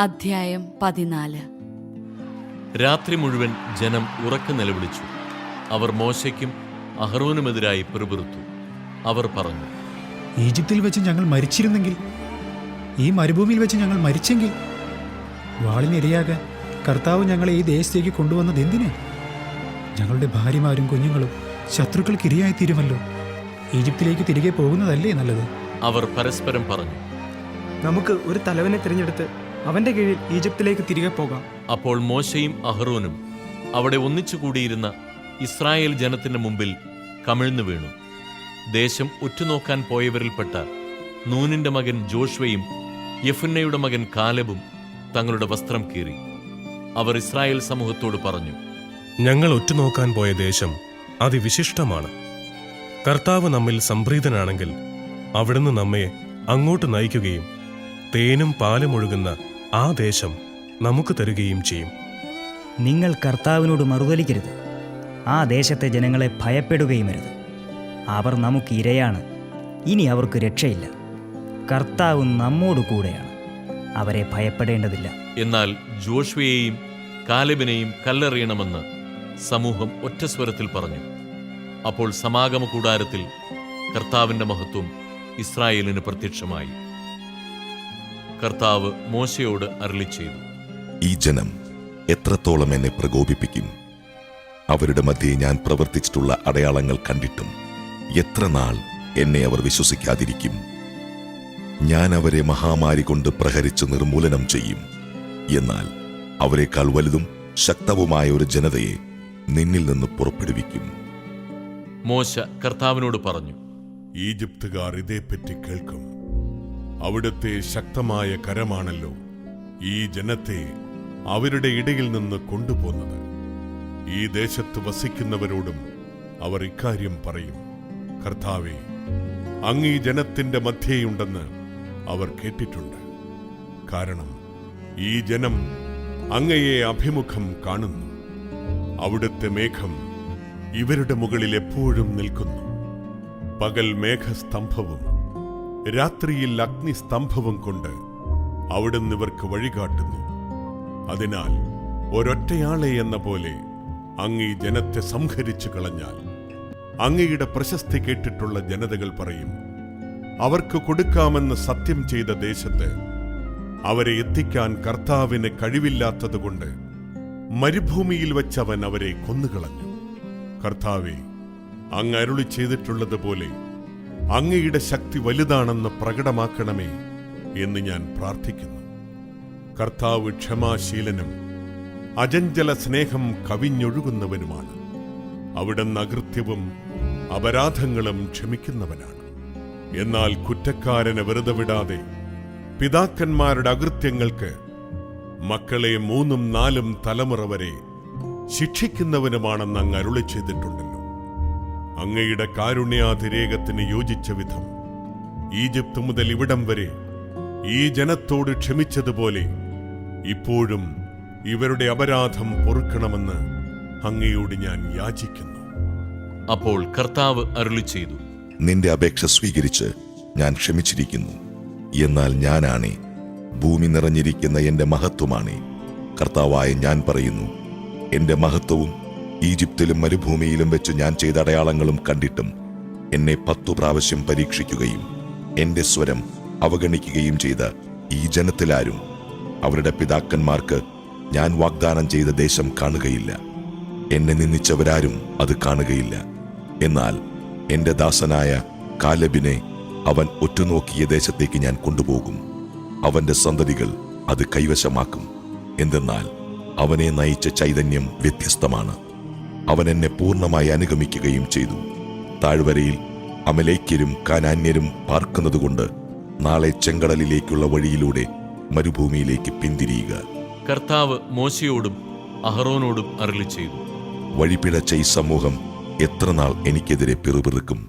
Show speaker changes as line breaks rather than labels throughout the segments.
അധ്യായം 14.
രാത്രി മുഴുവൻ ജനം ഉറക്കെ നിലവിളിച്ചു. അവർ മോശയ്ക്കും അഹറോനുമെതിരായി പിറുപിറുത്തു. അവർ പറഞ്ഞു,
ഈജിപ്തിൽ വെച്ച് ഞങ്ങൾ മരിച്ചിരുന്നെങ്കിൽ, ഈ മരുഭൂമിയിൽ വെച്ച് ഞങ്ങൾ മരിച്ചെങ്കിൽ, വാളിനിരയാകാൻ കർത്താവ് ഞങ്ങളെ ഈ ദേശത്തേക്ക് കൊണ്ടുവന്നത് എന്തിന്? ഞങ്ങളുടെ ഭാര്യമാരും കുഞ്ഞുങ്ങളും ശത്രുക്കൾക്ക് ഇരയായി തീരുമല്ലോ. ഈജിപ്തിലേക്ക് തിരികെ പോകുന്നതല്ലേ നല്ലത്?
അവർ പരസ്പരം പറഞ്ഞു,
നമുക്ക് ഒരു തലവനെ തിരഞ്ഞെടുത്ത് അവന്റെ കീഴിൽ ഈജിപ്തിലേക്ക് തിരികെ പോകാം.
അപ്പോൾ മോശയും അഹറോനും അവിടെ ഒന്നിച്ചു കൂടിയിരുന്ന ഇസ്രായേൽ ജനത്തിന്റെ മുമ്പിൽ കമിഴ്ന്നു വീണു. ദേശം ഉറ്റുനോക്കാൻ പോയവരിൽപ്പെട്ട നൂനിന്റെ മകൻ ജോഷ്വയും യെഫുന്നയുടെ മകൻ കാലെബും തങ്ങളുടെ വസ്ത്രം കീറി. അവർ ഇസ്രായേൽ സമൂഹത്തോട് പറഞ്ഞു,
ഞങ്ങൾ ഒറ്റുനോക്കാൻ പോയ ദേശം അതിവിശിഷ്ടമാണ്. കർത്താവ് നമ്മിൽ സംപ്രീതനാണെങ്കിൽ അവിടുന്ന് നമ്മെ അങ്ങോട്ട് നയിക്കുകയും തേനും പാലും ഒഴുകുന്ന ആ ദേശം നമുക്ക് തരുകയും ചെയ്യും.
നിങ്ങൾ കർത്താവിനോട് മറുതലിക്കരുത്. ആ ദേശത്തെ ജനങ്ങളെ ഭയപ്പെടുകയുമരുത്. അവർ നമുക്ക് ഇരയാണ്. ഇനി അവർക്ക് രക്ഷയില്ല. കർത്താവ് നമ്മോട് കൂടെയാണ്. അവരെ ഭയപ്പെടേണ്ടതില്ല.
എന്നാൽ ജോഷ്വയെയും കാലെബിനെയും കല്ലെറിയണമെന്ന് സമൂഹം ഒറ്റസ്വരത്തിൽ പറഞ്ഞു. അപ്പോൾ സമാഗമ കൂടാരത്തിൽ കർത്താവിന്റെ മഹത്വം ഇസ്രായേലിന് പ്രത്യക്ഷമായി. കർത്താവ് മോശയോട് അരുളിച്ചെയ്തു,
ഈ ജനം എത്രത്തോളം എന്നെ പ്രകോപിപ്പിക്കും? അവരുടെ മധ്യേ ഞാൻ പ്രവർത്തിച്ചിട്ടുള്ള അടയാളങ്ങൾ കണ്ടിട്ടും എത്ര നാൾ എന്നെ അവർ വിശ്വസിക്കാതിരിക്കും? ഞാൻ അവരെ മഹാമാരി കൊണ്ട് പ്രഹരിച്ച് നിർമൂലനം ചെയ്യും. എന്നാൽ അവരെക്കാൾ വലുതും ശക്തവുമായ ഒരു ജനതയെ നിന്നിൽ നിന്ന് പുറപ്പെടുവിക്കും.
മോശ കർത്താവിനോട് പറഞ്ഞു,
ഈജിപ്തുകാർ ഇതേപ്പറ്റി കേൾക്കും. അവിടുത്തെ ശക്തമായ കരമാണല്ലോ ഈ ജനത്തെ അവരുടെ ഇടയിൽ നിന്ന് കൊണ്ടുപോകുന്നത്. ഈ ദേശത്ത് വസിക്കുന്നവരോടും അവർ ഇക്കാര്യം പറയും. കർത്താവേ, അങ്ങ് ഈ ജനത്തിന്റെ മധ്യേയുണ്ടെന്ന് അവർ കേട്ടിട്ടുണ്ട്. കാരണം ഈ ജനം അങ്ങയെ അഭിമുഖം കാണുന്നു. അവിടുത്തെ മേഘം ഇവരുടെ മുകളിൽ എപ്പോഴും നിൽക്കുന്നു. പകൽ മേഘസ്തംഭവും രാത്രിയിൽ അഗ്നിസ്തംഭവും കൊണ്ട് അവിടുന്ന് ഇവർക്ക് വഴികാട്ടുന്നു. അതിനാൽ ഒരൊറ്റയാളെ എന്ന പോലെ അങ്ങ് ഈ ജനത്തെ സംഹരിച്ചു കളഞ്ഞാൽ അങ്ങയുടെ പ്രശസ്തി കേട്ടിട്ടുള്ള ജനതകൾ പറയും, അവർക്ക് കൊടുക്കാമെന്ന് സത്യം ചെയ്ത ദേശത്ത് അവരെ എത്തിക്കാൻ കർത്താവിന് കഴിവില്ലാത്തതുകൊണ്ട് മരുഭൂമിയിൽ വച്ചവൻ അവരെ കൊന്നുകളഞ്ഞു. കർത്താവേ, അങ്ങ് അരുളി ചെയ്തിട്ടുള്ളതുപോലെ അങ്ങയുടെ ശക്തി വലുതാണെന്ന് പ്രകടമാക്കണമേ എന്ന് ഞാൻ പ്രാർത്ഥിക്കുന്നു. കർത്താവ് ക്ഷമാശീലനും അചഞ്ചല സ്നേഹം കവിഞ്ഞൊഴുകുന്നവനുമാണ്. അവിടുന്ന് അകൃത്യവും അപരാധങ്ങളും ക്ഷമിക്കുന്നവനാണ്. എന്നാൽ കുറ്റക്കാരനെ വെറുതെ വിടാതെ പിതാക്കന്മാരുടെ അകൃത്യങ്ങൾക്ക് മക്കളെ 3ഉം 4ഉം തലമുറ വരെ ശിക്ഷിക്കുന്നവനുമാണെന്ന് അങ്ങ് അരുളി ചെയ്തിട്ടുണ്ടല്ലോ. അങ്ങയുടെ കാരുണ്യാതിരേകത്തിന് യോജിച്ച വിധം ഈജിപ്ത് മുതൽ ഇവിടം വരെ ഈ ജനത്തോട് ക്ഷമിച്ചതുപോലെ ഇപ്പോഴും ഇവരുടെ അപരാധം പൊറുക്കണമെന്ന് അങ്ങയോട് ഞാൻ യാചിക്കുന്നു.
അപ്പോൾ കർത്താവ് അരുളിച്ചെയ്തു,
നിന്റെ അപേക്ഷ സ്വീകരിച്ച് ഞാൻ ക്ഷമിച്ചിരിക്കുന്നു. എന്നാൽ ഞാനാണേ, ഭൂമി നിറഞ്ഞിരിക്കുന്ന എന്റെ മഹത്വമാണേ, കർത്താവായ ഞാൻ പറയുന്നു, എന്റെ മഹത്വവും ഈജിപ്തിലും മരുഭൂമിയിലും വെച്ച് ഞാൻ ചെയ്ത അടയാളങ്ങളും കണ്ടിട്ടും എന്നെ 10 പ്രാവശ്യം പരീക്ഷിക്കുകയും എന്റെ സ്വരം അവഗണിക്കുകയും ചെയ്ത ഈ ജനത്തിലാരും അവരുടെ പിതാക്കന്മാർക്ക് ഞാൻ വാഗ്ദാനം ചെയ്ത ദേശം കാണുകയില്ല. എന്നെ നിന്ദിച്ചവരാരും അത് കാണുകയില്ല. എന്നാൽ എന്റെ ദാസനായ കാലെബിനെ അവൻ ഒറ്റുനോക്കിയ ദേശത്തേക്ക് ഞാൻ കൊണ്ടുപോകും. അവന്റെ സന്തതികൾ അത് കൈവശമാക്കും. എന്തെന്നാൽ അവനെ നയിച്ച ചൈതന്യം വ്യത്യസ്തമാണ്. അവൻ എന്നെ പൂർണ്ണമായി അനുഗമിക്കുകയും ചെയ്തു. താഴ്വരയിൽ അമലേക്യരും കാനാന്യരും പാർക്കുന്നതുകൊണ്ട് നാളെ ചെങ്കടലിലേക്കുള്ള വഴിയിലൂടെ മരുഭൂമിയിലേക്ക് പിന്തിരിയുക.
കർത്താവ് മോശയോടും അഹറോനോടും അരുളിച്ചെയ്തു,
വഴിപിഴച്ച ഈ സമൂഹം എത്ര നാൾ എനിക്കെതിരെ പിറുപിറുക്കും?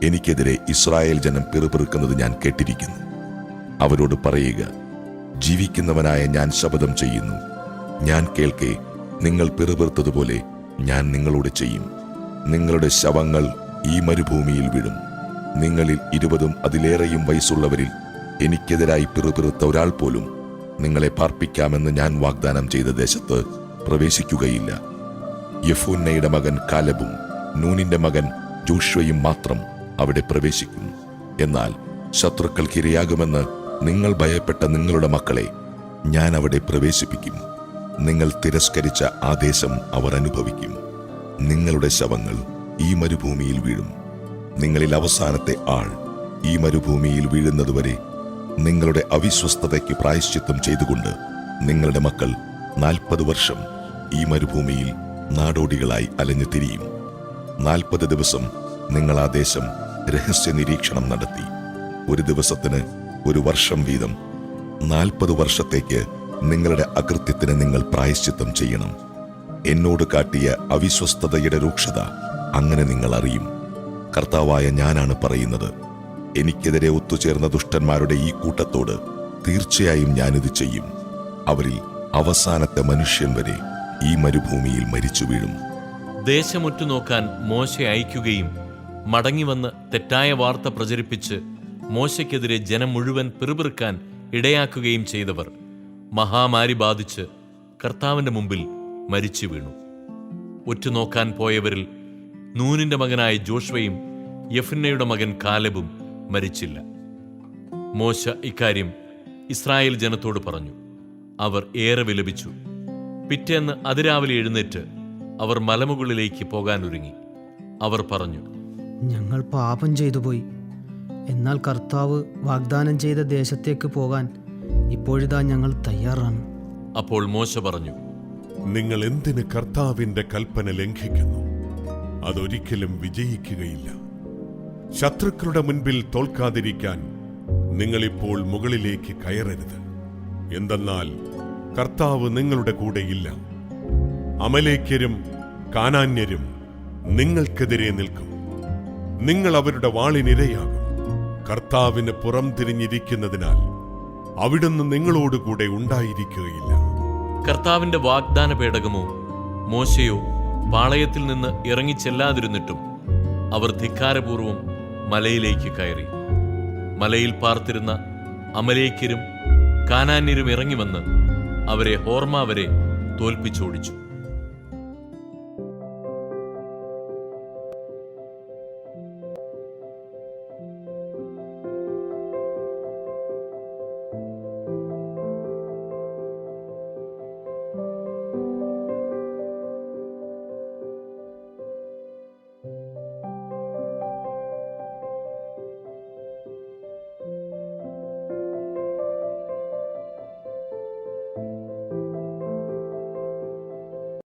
എനിക്കെതിരെ ഇസ്രായേൽ ജനം പിറുപിറുക്കുന്നത് ഞാൻ കേട്ടിരിക്കുന്നു. അവരോട് പറയുക, ജീവിക്കുന്നവനായ ഞാൻ ശപഥം ചെയ്യുന്നു, ഞാൻ കേൾക്കെ നിങ്ങൾ പിറുപിറുത്തതുപോലെ ഞാൻ നിങ്ങളോട് ചെയ്യും. നിങ്ങളുടെ ശവങ്ങൾ ഈ മരുഭൂമിയിൽ വീഴും. നിങ്ങളിൽ 20ഉം അതിലേറെയും വയസ്സുള്ളവരിൽ എനിക്കെതിരായി പിറുപിറുത്ത ഒരാൾ പോലും നിങ്ങളെ പാർപ്പിക്കാമെന്ന് ഞാൻ വാഗ്ദാനം ചെയ്ത ദേശത്ത് പ്രവേശിക്കുകയില്ല. യെഫൂന്നയുടെ മകൻ കാലെബും നൂനിന്റെ മകൻ ജോഷ്വയും മാത്രം അവിടെ പ്രവേശിക്കും. എന്നാൽ ശത്രുക്കൾക്ക് ഇരയാകുമെന്ന് നിങ്ങൾ ഭയപ്പെട്ട നിങ്ങളുടെ മക്കളെ ഞാൻ അവിടെ പ്രവേശിപ്പിക്കും. നിങ്ങൾ തിരസ്കരിച്ച ആ ദേശം അവർ അനുഭവിക്കും. നിങ്ങളുടെ ശവങ്ങൾ ഈ മരുഭൂമിയിൽ വീഴും. നിങ്ങളിൽ അവസാനത്തെ ആൾ ഈ മരുഭൂമിയിൽ വീഴുന്നതുവരെ നിങ്ങളുടെ അവിശ്വസ്തതയ്ക്ക് പ്രായശ്ചിത്തം ചെയ്തുകൊണ്ട് നിങ്ങളുടെ മക്കൾ 40 വർഷം ഈ മരുഭൂമിയിൽ നാടോടികളായി അലഞ്ഞു തിരിയും. 40 ദിവസം നിങ്ങൾ ആ ദേശം രഹസ്യ നിരീക്ഷണം നടത്തി. ഒരു ദിവസത്തിന് 1 വർഷം വീതം 40 വർഷത്തേക്ക് നിങ്ങളുടെ അകൃത്യത്തിന് നിങ്ങൾ പ്രായശ്ചിത്തം ചെയ്യണം. എന്നോട് കാട്ടിയ അവിശ്വസ്തതയുടെ രൂക്ഷത അങ്ങനെ നിങ്ങൾ അറിയും. കർത്താവായ ഞാനാണ് പറയുന്നത്. എനിക്കെതിരെ ഒത്തുചേർന്ന ദുഷ്ടന്മാരുടെ ഈ കൂട്ടത്തോട് തീർച്ചയായും ഞാനിത് ചെയ്യും. അവരിൽ അവസാനത്തെ മനുഷ്യൻ വരെ ഈ മരുഭൂമിയിൽ മരിച്ചു വീഴും.
ദേശമൊറ്റുനോക്കാൻ മോശെ അയക്കുകയും മടങ്ങിവന്ന് തെറ്റായ വാർത്ത പ്രചരിപ്പിച്ച് മോശയ്ക്കെതിരെ ജനം മുഴുവൻ പിറുപിറുക്കാൻ ഇടയാക്കുകയും ചെയ്തവർ മഹാമാരി ബാധിച്ച് കർത്താവിന്റെ മുമ്പിൽ മരിച്ചു വീണു. ഒറ്റുനോക്കാൻ പോയവരിൽ നൂനിന്റെ മകനായ ജോഷ്വയും യെഫുന്നയുടെ മകൻ കാലെബും മരിച്ചില്ല. മോശ ഇക്കാര്യം ഇസ്രായേൽ ജനത്തോട് പറഞ്ഞു. അവർ ഏറെ വിലപിച്ചു. പിറ്റേന്ന് അതിരാവിലെ എഴുന്നേറ്റ് അവർ മലമുകളിലേക്ക് പോകാനൊരുങ്ങി. അവർ പറഞ്ഞു,
ഞങ്ങൾ പാപം ചെയ്തു പോയി. എന്നാൽ കർത്താവ് വാഗ്ദാനം ചെയ്ത ദേശത്തേക്ക് പോകാൻ ഇപ്പോഴിതാ ഞങ്ങൾ തയ്യാറാണ്.
അപ്പോൾ മോശ പറഞ്ഞു,
നിങ്ങൾ എന്തിന് കർത്താവിന്റെ കൽപ്പന ലംഘിക്കുന്നു? അതൊരിക്കലും വിജയിക്കുകയില്ല. ശത്രുക്കളുടെ മുൻപിൽ തോൽക്കാതിരിക്കാൻ നിങ്ങളിപ്പോൾ മുകളിലേക്ക് കയറരുത്. എന്തെന്നാൽ കർത്താവ് നിങ്ങളുടെ കൂടെയില്ല. അമലേക്യരും കാനാന്യരും നിങ്ങൾക്കെതിരെ നിൽക്കും. നിങ്ങൾ അവരുടെ വാളിനിരയാകും. കർത്താവിന് പുറം തിരിഞ്ഞിരിക്കുന്നതിനാൽ അവിടുന്ന് നിങ്ങളോടുകൂടെ ഉണ്ടായിരിക്കുകയില്ല.
കർത്താവിന്റെ വാഗ്ദാന പേടകമോ മോശയോ പാളയത്തിൽ നിന്ന് ഇറങ്ങിച്ചെല്ലാതിരുന്നിട്ടും അവർ ധിക്കാരപൂർവം മലയിലേക്ക് കയറി. മലയിൽ പാർത്തിരുന്ന അമലേക്യരും കാനാന്യരും ഇറങ്ങിവന്ന് അവരെ ഹോർമ വരെ തോൽപ്പിച്ചോടിച്ചു.